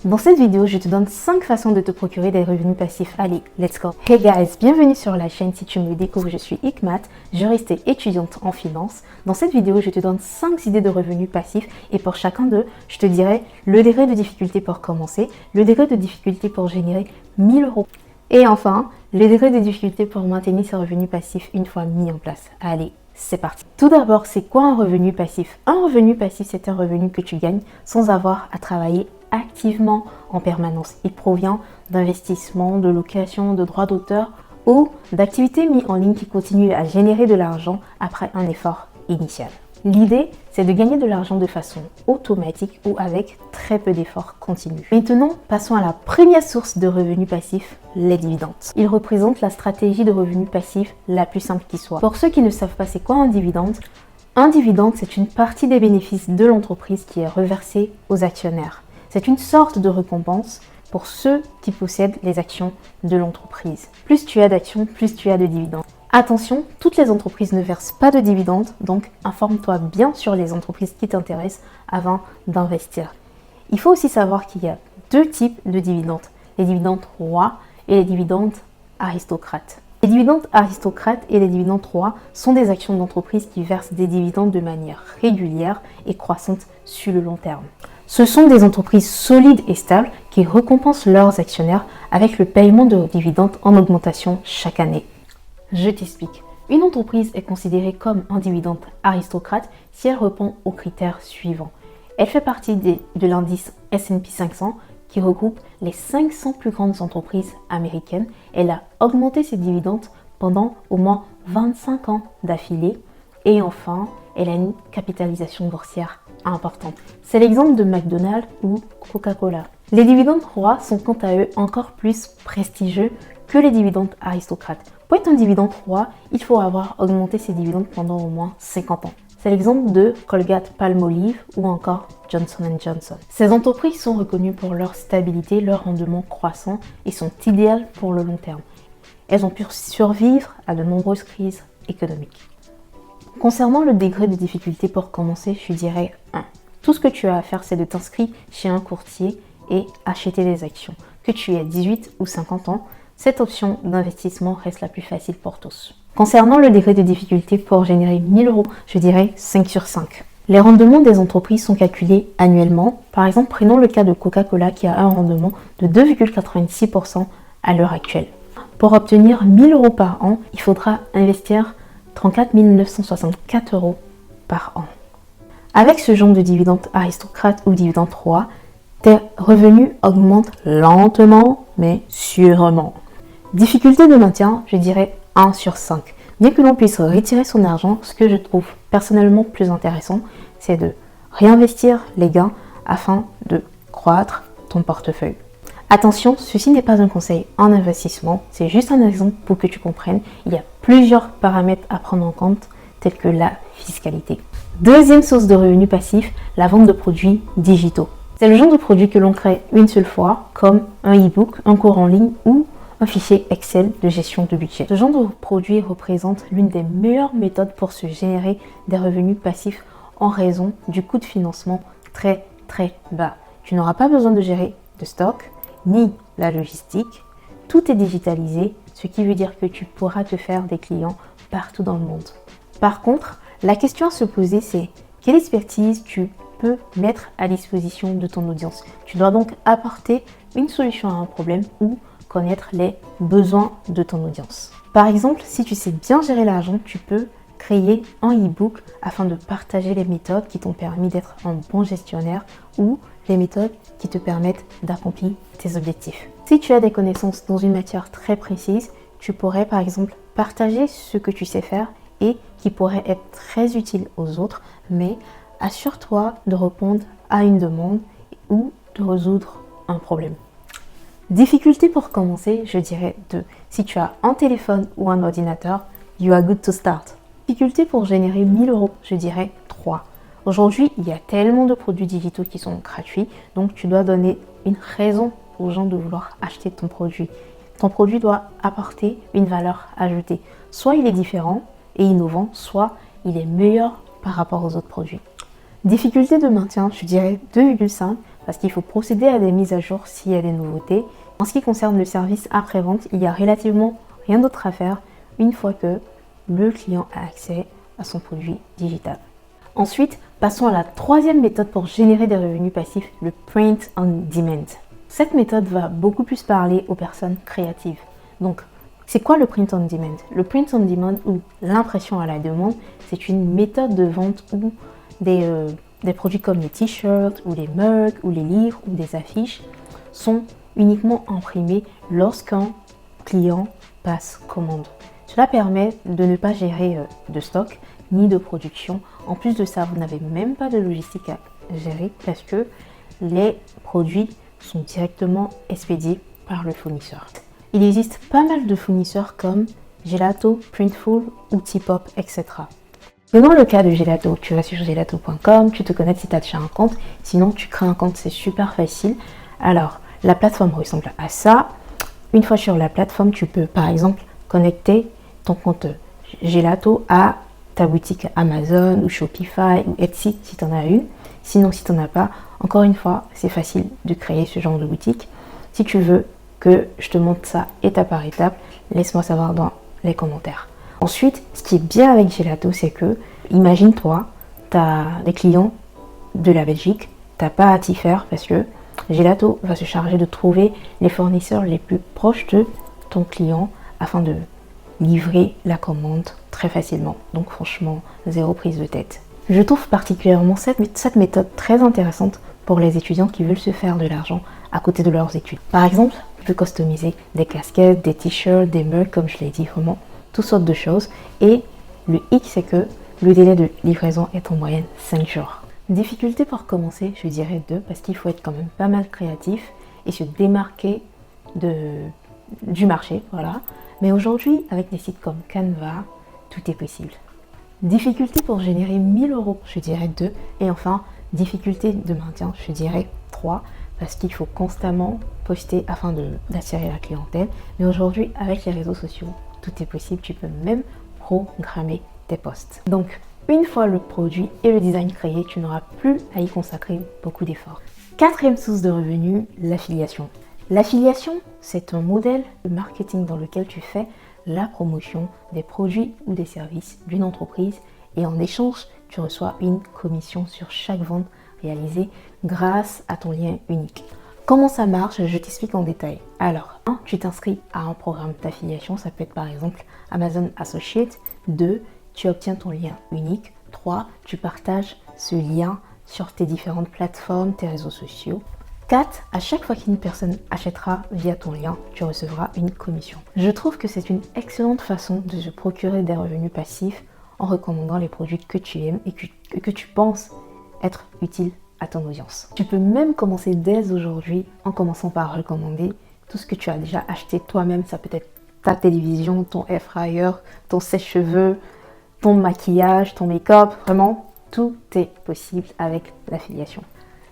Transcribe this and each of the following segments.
Dans cette vidéo, je te donne 5 façons de te procurer des revenus passifs. Allez, let's go! Hey guys, bienvenue sur la chaîne. Si tu me découvres, je suis Hikmat, juriste et étudiante en finance. Dans cette vidéo, je te donne 5 idées de revenus passifs et pour chacun d'eux, je te dirai le degré de difficulté pour commencer, le degré de difficulté pour générer 1000 euros et enfin, le degré de difficulté pour maintenir ces revenus passifs une fois mis en place. Allez, c'est parti. Tout d'abord, c'est quoi un revenu passif? Un revenu passif, c'est un revenu que tu gagnes sans avoir à travailler activement en permanence. Il provient d'investissements, de location, de droits d'auteur ou d'activités mises en ligne qui continuent à générer de l'argent après un effort initial. L'idée, c'est de gagner de l'argent de façon automatique ou avec très peu d'efforts continus. Maintenant, passons à la première source de revenus passifs, les dividendes. Ils représentent la stratégie de revenus passifs la plus simple qui soit. Pour ceux qui ne savent pas c'est quoi un dividende, c'est une partie des bénéfices de l'entreprise qui est reversée aux actionnaires. C'est une sorte de récompense pour ceux qui possèdent les actions de l'entreprise. Plus tu as d'actions, plus tu as de dividendes. Attention, toutes les entreprises ne versent pas de dividendes, donc informe-toi bien sur les entreprises qui t'intéressent avant d'investir. Il faut aussi savoir qu'il y a deux types de dividendes, les dividendes rois et les dividendes aristocrates. Les dividendes aristocrates et les dividendes rois sont des actions d'entreprise qui versent des dividendes de manière régulière et croissante sur le long terme. Ce sont des entreprises solides et stables qui récompensent leurs actionnaires avec le paiement de dividendes en augmentation chaque année. Je t'explique. Une entreprise est considérée comme un dividende aristocrate si elle répond aux critères suivants. Elle fait partie de l'indice S&P 500 qui regroupe les 500 plus grandes entreprises américaines. Elle a augmenté ses dividendes pendant au moins 25 ans d'affilée. Et enfin, elle a une capitalisation boursière importante. C'est l'exemple de McDonald's ou Coca-Cola. Les dividendes rois sont quant à eux encore plus prestigieux que les dividendes aristocrates. Pour être un dividende roi, il faut avoir augmenté ses dividendes pendant au moins 50 ans. C'est l'exemple de Colgate-Palmolive ou encore Johnson & Johnson. Ces entreprises sont reconnues pour leur stabilité, leur rendement croissant et sont idéales pour le long terme. Elles ont pu survivre à de nombreuses crises économiques. Concernant le degré de difficulté pour commencer, je dirais 1. Tout ce que tu as à faire, c'est de t'inscrire chez un courtier et acheter des actions. Que tu aies 18 ou 50 ans, cette option d'investissement reste la plus facile pour tous. Concernant le degré de difficulté pour générer 1000 euros, je dirais 5 sur 5. Les rendements des entreprises sont calculés annuellement. Par exemple, prenons le cas de Coca-Cola qui a un rendement de 2,86% à l'heure actuelle. Pour obtenir 1000 euros par an, il faudra investir 34 964 euros par an. Avec ce genre de dividende aristocrate ou dividende roi, tes revenus augmentent lentement mais sûrement. Difficulté de maintien, je dirais 1 sur 5. Bien que l'on puisse retirer son argent, ce que je trouve personnellement plus intéressant, c'est de réinvestir les gains afin de croître ton portefeuille. Attention, ceci n'est pas un conseil en investissement, c'est juste un exemple pour que tu comprennes. Il y a plusieurs paramètres à prendre en compte, tels que la fiscalité. Deuxième source de revenus passifs, la vente de produits digitaux. C'est le genre de produit que l'on crée une seule fois, comme un e-book, un cours en ligne ou un fichier Excel de gestion de budget. Ce genre de produit représente l'une des meilleures méthodes pour se générer des revenus passifs en raison du coût de financement très bas. Tu n'auras pas besoin de gérer de stock ni la logistique. Tout est digitalisé, ce qui veut dire que tu pourras te faire des clients partout dans le monde. Par contre, la question à se poser, c'est quelle expertise tu peux mettre à disposition de ton audience. Tu dois donc apporter une solution à un problème ou connaître les besoins de ton audience. Par exemple, si tu sais bien gérer l'argent, tu peux créer un e-book afin de partager les méthodes qui t'ont permis d'être un bon gestionnaire ou les méthodes qui te permettent d'accomplir tes objectifs. Si tu as des connaissances dans une matière très précise, tu pourrais par exemple partager ce que tu sais faire et qui pourrait être très utile aux autres, mais assure-toi de répondre à une demande ou de résoudre un problème. Difficulté pour commencer, je dirais 2. Si tu as un téléphone ou un ordinateur, you are good to start. Difficulté pour générer 1000 euros, je dirais 3. Aujourd'hui, il y a tellement de produits digitaux qui sont gratuits, donc tu dois donner une raison aux gens de vouloir acheter ton produit. Ton produit doit apporter une valeur ajoutée. Soit il est différent et innovant, soit il est meilleur par rapport aux autres produits. Difficulté de maintien, je dirais 2,5 parce qu'il faut procéder à des mises à jour s'il y a des nouveautés. En ce qui concerne le service après-vente, il y a relativement rien d'autre à faire une fois que le client a accès à son produit digital. Ensuite, passons à la troisième méthode pour générer des revenus passifs, le print on demand. Cette méthode va beaucoup plus parler aux personnes créatives. Donc, c'est quoi le print on demand? Le print on demand ou l'impression à la demande, c'est une méthode de vente où des produits comme les t-shirts ou les mugs ou les livres ou des affiches sont uniquement imprimés lorsqu'un client passe commande. Cela permet de ne pas gérer de stock ni de production. En plus de ça, vous n'avez même pas de logistique à gérer parce que les produits sont directement expédiés par le fournisseur. Il existe pas mal de fournisseurs comme Gelato, Printful ou T-Pop, etc. Prenons le cas de Gelato. Tu vas sur gelato.com, tu te connectes si tu as déjà un compte. Sinon, tu crées un compte, c'est super facile. Alors, la plateforme ressemble à ça. Une fois sur la plateforme, tu peux par exemple connecter ton compte Gelato à ta boutique Amazon ou Shopify ou Etsy si tu en as une. Sinon, si tu n'en as pas, encore une fois, c'est facile de créer ce genre de boutique. Si tu veux que je te montre ça étape par étape, laisse-moi savoir dans les commentaires. Ensuite, ce qui est bien avec Gelato, c'est que, imagine-toi, tu as des clients de la Belgique, tu n'as pas à t'y faire parce que Gelato va se charger de trouver les fournisseurs les plus proches de ton client afin de livrer la commande très facilement. Donc franchement, zéro prise de tête. Je trouve particulièrement cette méthode très intéressante pour les étudiants qui veulent se faire de l'argent à côté de leurs études. Par exemple, tu peux customiser des casquettes, des t-shirts, des mugs, comme je l'ai dit, vraiment toutes sortes de choses. Et le hic, c'est que le délai de livraison est en moyenne 5 jours. Difficulté pour commencer, je dirais 2, parce qu'il faut être quand même pas mal créatif et se démarquer du marché, voilà. Mais aujourd'hui, avec des sites comme Canva, tout est possible. Difficulté pour générer 1000 €, je dirais 2. Et enfin, difficulté de maintien, je dirais 3, parce qu'il faut constamment poster afin d'attirer la clientèle. Mais aujourd'hui, avec les réseaux sociaux, tout est possible. Tu peux même programmer tes posts. Donc, une fois le produit et le design créé, tu n'auras plus à y consacrer beaucoup d'efforts. Quatrième source de revenus, l'affiliation. L'affiliation, c'est un modèle de marketing dans lequel tu fais la promotion des produits ou des services d'une entreprise et en échange, tu reçois une commission sur chaque vente réalisée grâce à ton lien unique. Comment ça marche? Je t'explique en détail. Alors, 1. Tu t'inscris à un programme d'affiliation, ça peut être par exemple Amazon Associate. 2. Tu obtiens ton lien unique. 3. Tu partages ce lien sur tes différentes plateformes, tes réseaux sociaux. 4. À chaque fois qu'une personne achètera via ton lien, tu recevras une commission. Je trouve que c'est une excellente façon de se procurer des revenus passifs en recommandant les produits que tu aimes et que tu penses être utiles à ton audience. Tu peux même commencer dès aujourd'hui en commençant par recommander tout ce que tu as déjà acheté toi-même. Ça peut être ta télévision, ton air fryer, ton sèche-cheveux, ton maquillage, ton make-up. Vraiment, tout est possible avec l'affiliation.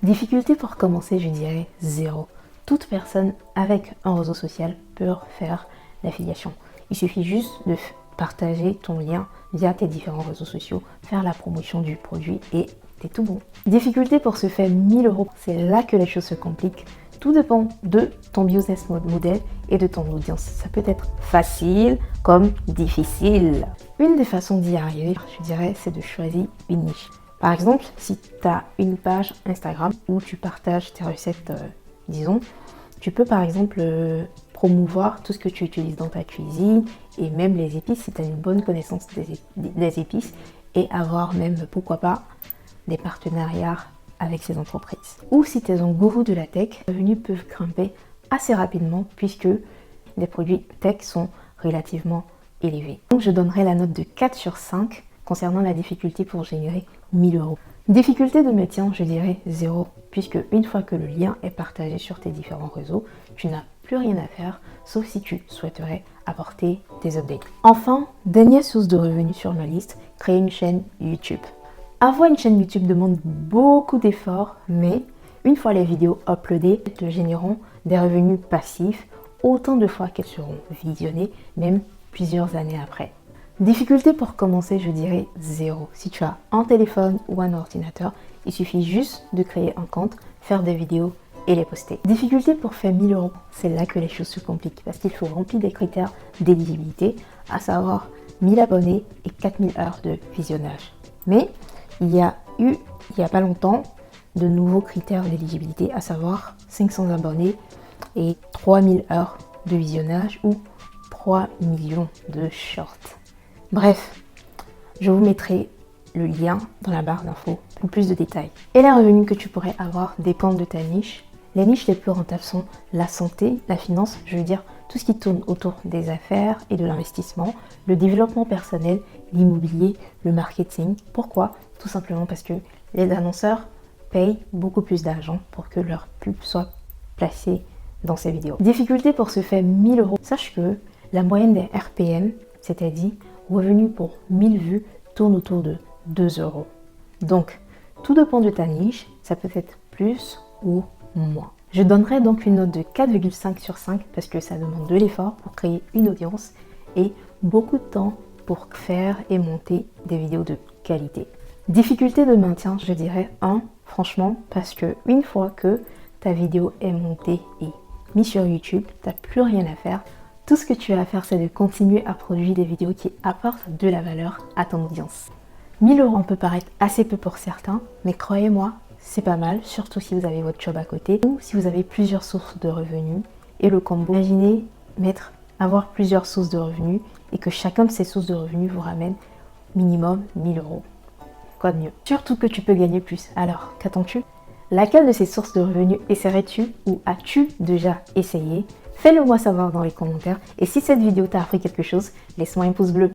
Difficulté pour commencer, je dirais 0. Toute personne avec un réseau social peut faire l'affiliation. Il suffit juste de partager ton lien via tes différents réseaux sociaux, faire la promotion du produit et t'es tout bon. Difficulté pour se faire 1000 €, c'est là que les choses se compliquent. Tout dépend de ton business model et de ton audience. Ça peut être facile comme difficile. Une des façons d'y arriver, je dirais, c'est de choisir une niche. Par exemple, si tu as une page Instagram où tu partages tes recettes, disons, tu peux par exemple promouvoir tout ce que tu utilises dans ta cuisine et même les épices si tu as une bonne connaissance des épices et avoir même, pourquoi pas, des partenariats avec ces entreprises. Ou si tu es un gourou de la tech, les revenus peuvent grimper assez rapidement puisque les produits tech sont relativement élevés. Donc je donnerai la note de 4 sur 5 concernant la difficulté pour générer 1000 €. Difficulté de maintien, je dirais 0, puisque une fois que le lien est partagé sur tes différents réseaux, tu n'as plus rien à faire, sauf si tu souhaiterais apporter des updates. Enfin, dernière source de revenus sur ma liste, créer une chaîne YouTube. Avoir une chaîne YouTube demande beaucoup d'efforts, mais une fois les vidéos uploadées, elles te généreront des revenus passifs autant de fois qu'elles seront visionnées, même plusieurs années après. Difficulté pour commencer, je dirais 0. Si tu as un téléphone ou un ordinateur, Il suffit juste de créer un compte, faire des vidéos et les poster. Difficulté pour faire 1000 euros, c'est là que les choses se compliquent parce qu'il faut remplir des critères d'éligibilité, à savoir 1000 abonnés et 4000 heures de visionnage. Mais il y a pas longtemps de nouveaux critères d'éligibilité, à savoir 500 abonnés et 3000 heures de visionnage ou 3 millions de shorts. Bref, je vous mettrai le lien dans la barre d'infos pour plus de détails. Et les revenus que tu pourrais avoir dépendent de ta niche. Les niches les plus rentables sont la santé, la finance, je veux dire tout ce qui tourne autour des affaires et de l'investissement, le développement personnel, l'immobilier, le marketing. Pourquoi? Tout simplement parce que les annonceurs payent beaucoup plus d'argent pour que leur pub soit placée dans ces vidéos. Difficulté pour se faire 1000 euros. Sache que la moyenne des RPM, c'est-à-dire revenus pour 1000 vues, tourne autour de 2 euros. Donc, tout dépend de ta niche, ça peut être plus ou moins. Je donnerai donc une note de 4,5 sur 5 parce que ça demande de l'effort pour créer une audience et beaucoup de temps pour faire et monter des vidéos de qualité. Difficulté de maintien, je dirais 1, franchement, parce que une fois que ta vidéo est montée et mise sur YouTube, tu n'as plus rien à faire. Tout ce que tu as à faire, c'est de continuer à produire des vidéos qui apportent de la valeur à ton audience. 1000 euros peut paraître assez peu pour certains, mais croyez-moi, c'est pas mal, surtout si vous avez votre job à côté ou si vous avez plusieurs sources de revenus. Et le combo, imaginez avoir plusieurs sources de revenus et que chacun de ces sources de revenus vous ramène minimum 1000 euros. Quoi de mieux? Surtout que tu peux gagner plus. Alors, qu'attends-tu? Laquelle de ces sources de revenus essaierais-tu ou as-tu déjà essayé? Fais-le moi savoir dans les commentaires. Et si cette vidéo t'a appris quelque chose, laisse-moi un pouce bleu.